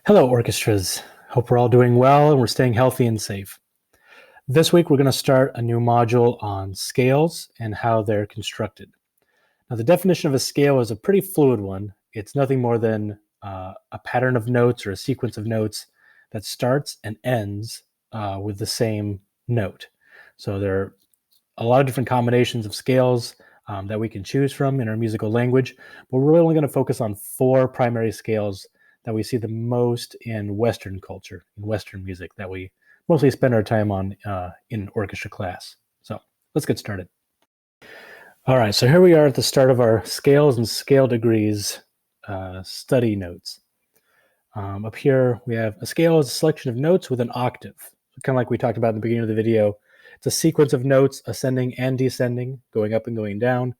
Hello, orchestras. Hope we're all doing well and we're staying healthy and safe. This week, we're going to start a new module on scales and how they're constructed. Now, the definition of a scale is a pretty fluid one. It's nothing more than a pattern of notes or a sequence of notes that starts and ends with the same note. So there are a lot of different combinations of scales that we can choose from in our musical language, but we're really only going to focus on 4 primary scales that we see the most in Western culture, in Western music, that we mostly spend our time on in orchestra class. So let's get started. All right, so here we are at the start of our scales and scale degrees study notes. Up here, we have a scale is a selection of notes with an octave. Kind of like we talked about in the beginning of the video. It's a sequence of notes ascending and descending, going up and going down,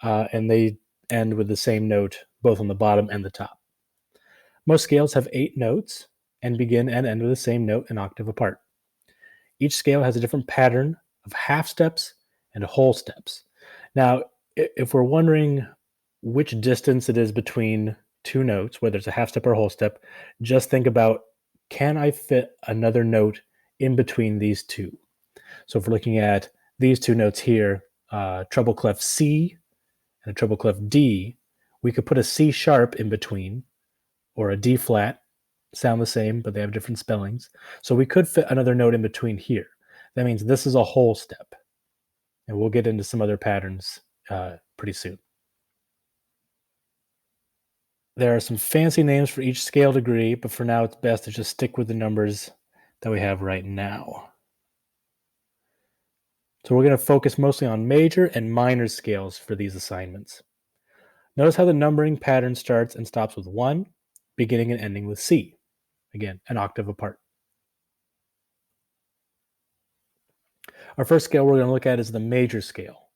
and they end with the same note, both on the bottom and the top. Most scales have 8 notes and begin and end with the same note an octave apart. Each scale has a different pattern of half steps and whole steps. Now, if we're wondering which distance it is between 2 notes, whether it's a half step or a whole step, just think about, can I fit another note in between these two? So if we're looking at these 2 notes here, treble clef C and a treble clef D, we could put a C sharp in between, or a D flat, sound the same, but they have different spellings. So we could fit another note in between here. That means this is a whole step. And we'll get into some other patterns pretty soon. There are some fancy names for each scale degree, but for now it's best to just stick with the numbers that we have right now. So we're going to focus mostly on major and minor scales for these assignments. Notice how the numbering pattern starts and stops with 1, beginning and ending with C. Again, an octave apart. Our first scale we're going to look at is the major scale.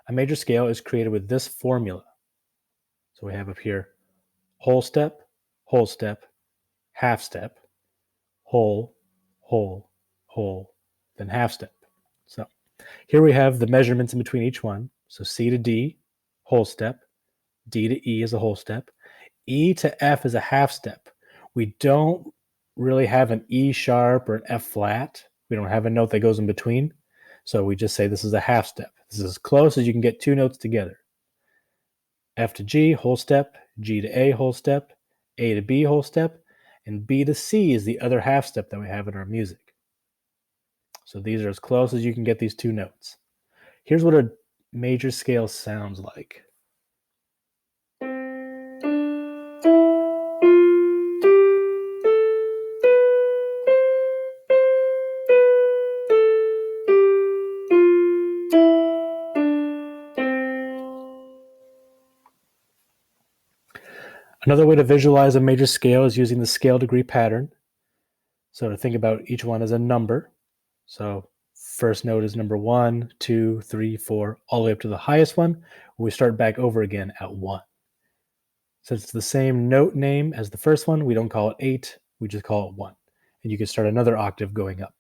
A major scale is created with this formula. So we have up here whole step, half step, whole, then half step. So here we have the measurements in between each one. So C to D, whole step, D to E is a whole step, E to F is a half step. We don't really have an E sharp or an F flat. We don't have a note that goes in between. So we just say this is a half step. This is as close as you can get 2 notes together. F to G, whole step, G to A, whole step, A to B, whole step, and B to C is the other half step that we have in our music. So these are as close as you can get these 2 notes. Here's what a major scale sounds like. Another way to visualize a major scale is using the scale degree pattern. So to think about each one as a number. So first note is number 1, 2, 3, 4, all the way up to the highest one. We start back over again at 1. Since it's the same note name as the first one, we don't call it 8, we just call it 1. And you can start another octave going up.